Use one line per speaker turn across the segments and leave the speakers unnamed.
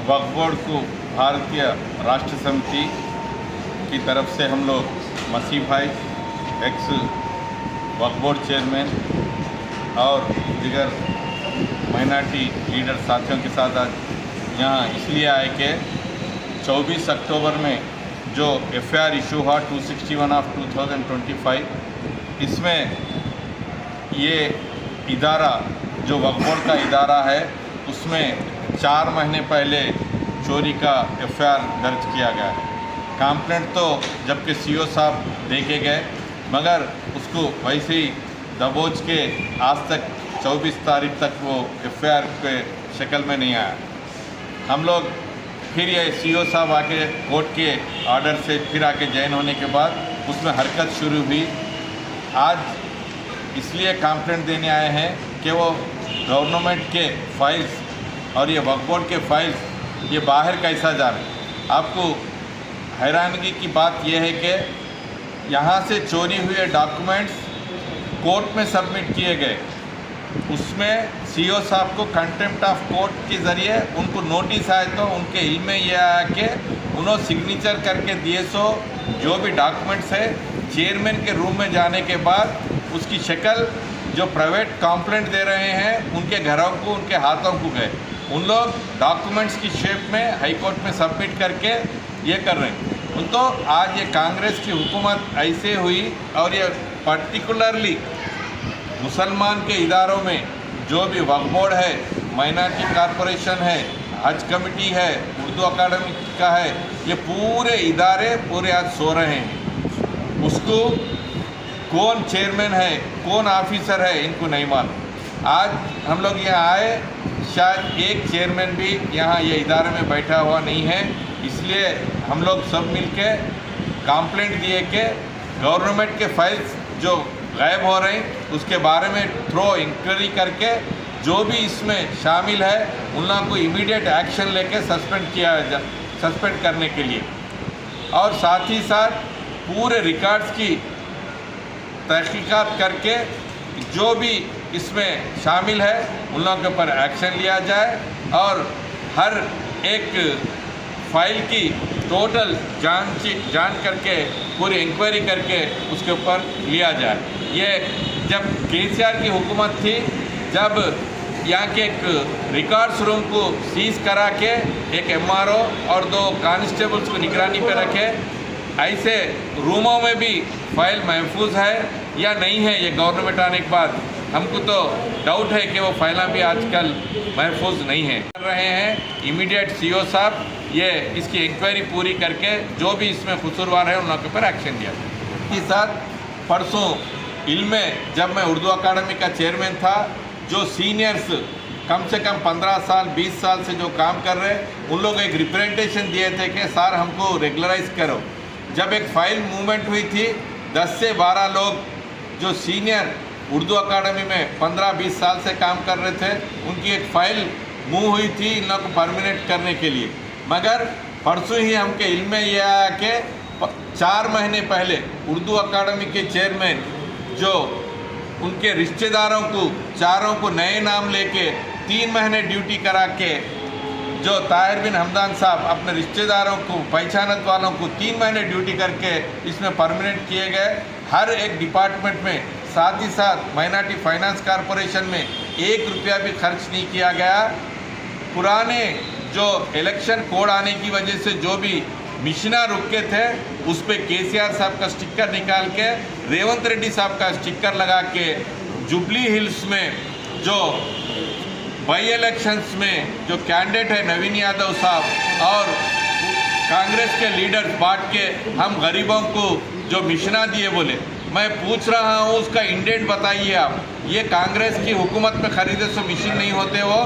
वक्फ board को भारतीय राष्ट्र समिति की तरफ से हम लोग मसीह भाई एक्स वक्फ बोर्ड चेयरमैन और दिगर माइनॉरिटी लीडर साथियों के साथ आज यहाँ इसलिए आए कि 24 अक्टूबर में जो FIR इशू हुआ 261 ऑफ 2025, इसमें ये इदारा जो वक्फ बोर्ड का इदारा है उसमें 4 महीने पहले चोरी का FIR दर्ज किया गया है। कंप्लेंट तो जबकि CO साहब देके गए मगर उसको वैसे ही दबोच के आज तक 24 तारीख तक वो FIR के शक्ल में नहीं आया। हम लोग फिर ये CO साहब आके कोर्ट के ऑर्डर से फिर आके ज्वाइन होने के बाद उसमें हरकत शुरू हुई। आज इसलिए कंप्लेंट देने आए हैं कि वो गवर्नमेंट के फाइल्स और ये वक्फ बोर्ड के फाइल्स ये बाहर कैसा जा रहे हैं। आपको हैरानगी की बात यह है कि यहाँ से चोरी हुए डॉक्यूमेंट्स कोर्ट में सबमिट किए गए, उसमें CO साहब को कंटेम्प्ट ऑफ कोर्ट के ज़रिए उनको नोटिस आए तो उनके इल्म में यह आया कि उन्होंने सिग्नेचर करके दिए। जो भी डॉक्यूमेंट्स है चेयरमैन के रूम में जाने के बाद उसकी शक्ल जो प्राइवेट कंप्लेंट दे रहे हैं उनके घरों को उनके हाथों को गए, उन लोग डॉक्यूमेंट्स की शेप में हाई कोर्ट में सबमिट करके ये कर रहे हैं। तो आज ये कांग्रेस की हुकूमत ऐसे हुई और ये पर्टिकुलरली मुसलमान के इदारों में जो भी वक्फ बोर्ड है, माइनॉरिटी कॉरपोरेशन है, हज कमेटी है, उर्दू अकादमी का है, ये पूरे इदारे पूरे आज सो रहे हैं। उसको कौन चेयरमैन है कौन ऑफिसर है इनको नहीं मालूम। आज हम लोग यहाँ आए, शायद एक चेयरमैन भी यहाँ ये इदारे में बैठा हुआ नहीं है, इसलिए हम लोग सब मिलके कंप्लेंट दिए कि गवर्नमेंट के फाइल्स जो गायब हो रहे हैं उसके बारे में थ्रो इंक्वायरी करके जो भी इसमें शामिल है उन लोगों को इमीडिएट एक्शन लेके सस्पेंड करने के लिए, और साथ ही साथ पूरे रिकॉर्ड्स की तहकीकात करके जो भी इसमें शामिल है उन लोगों के ऊपर एक्शन लिया जाए और हर एक फाइल की टोटल जांच करके पूरी इंक्वायरी करके उसके ऊपर लिया जाए। ये जब KCR की हुकूमत थी, जब यहाँ के एक रिकॉर्ड्स रूम को सीज करा के एक MRO और 2 कांस्टेबल्स को निगरानी पे रखे, ऐसे रूमों में भी फाइल महफूज है या नहीं है ये गवर्नमेंट आने के बाद हमको तो डाउट है कि वो फाइलें भी आजकल महफूज नहीं है। कर रहे हैं इमीडिएट CO साहब ये इसकी इंक्वायरी पूरी करके जो भी इसमें कसूरवार है उन लोगों के ऊपर एक्शन लिया। इसके साथ परसों इल्म में जब मैं उर्दू अकादमी का चेयरमैन था, जो सीनियर्स कम से कम 15 साल 20 साल से जो काम कर रहे उन लोग एक रिप्रेजेंटेशन दिए थे कि सर हमको रेगुलराइज करो। जब एक फ़ाइल मूवमेंट हुई थी 10 से 12 लोग जो सीनियर उर्दू अकादमी में 15-20 साल से काम कर रहे थे उनकी एक फ़ाइल मूव हुई थी इन लोगों को परमानेंट करने के लिए, मगर परसों ही हमके इल्म में यह आया कि 4 महीने पहले उर्दू अकादमी के चेयरमैन जो उनके रिश्तेदारों को चारों को नए नाम लेके 3 महीने ड्यूटी करा के जो ताहिर बिन हमदान साहब अपने रिश्तेदारों को पहचानत वालों को 3 महीने ड्यूटी करके इसमें परमानेंट किए गए। हर एक डिपार्टमेंट में, साथ ही साथ माइनॉरिटी फाइनेंस कॉरपोरेशन में 1 रुपया भी खर्च नहीं किया गया। पुराने जो इलेक्शन कोड आने की वजह से जो भी मिशना रुके थे उस पर KCR साहब का स्टिकर निकाल के रेवंत रेड्डी साहब का स्टिकर लगा के जुबली हिल्स में जो बाई इलेक्शंस में जो कैंडिडेट है नवीन यादव साहब और कांग्रेस के लीडर्स बांट के हम गरीबों को जो मिशना दिए बोले, मैं पूछ रहा हूँ उसका इंडेंट बताइए आप। ये कांग्रेस की हुकूमत में खरीदे सो मिशन नहीं होते। वो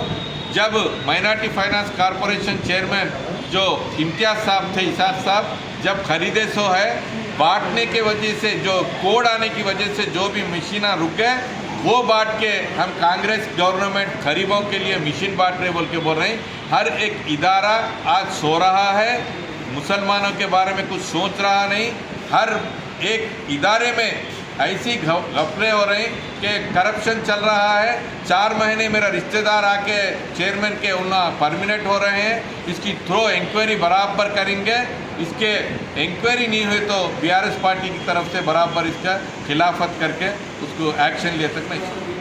जब माइनॉरिटी फाइनेंस कॉरपोरेशन चेयरमैन जो इम्तियाज़ साहब थे, इसाक साहब, जब खरीदे सो है बांटने के वजह से जो कोड आने की वजह से जो भी मशीना रुक गए वो बांट के हम कांग्रेस गवर्नमेंट गरीबों के लिए मशीन बांट रहे बोल रहे हैं। हर एक इदारा आज सो रहा है, मुसलमानों के बारे में कुछ सोच रहा नहीं। हर एक इदारे में ऐसी घपले हो रही कि करप्शन चल रहा है। 4 महीने मेरा रिश्तेदार आके चेयरमैन के उन्ना परमिनेंट हो रहे हैं। इसकी थ्रो इंक्वायरी बराबर करेंगे। इसके इंक्वायरी नहीं हुई तो बीआरएस पार्टी की तरफ से बराबर इसका खिलाफत करके उसको एक्शन ले सकते हैं।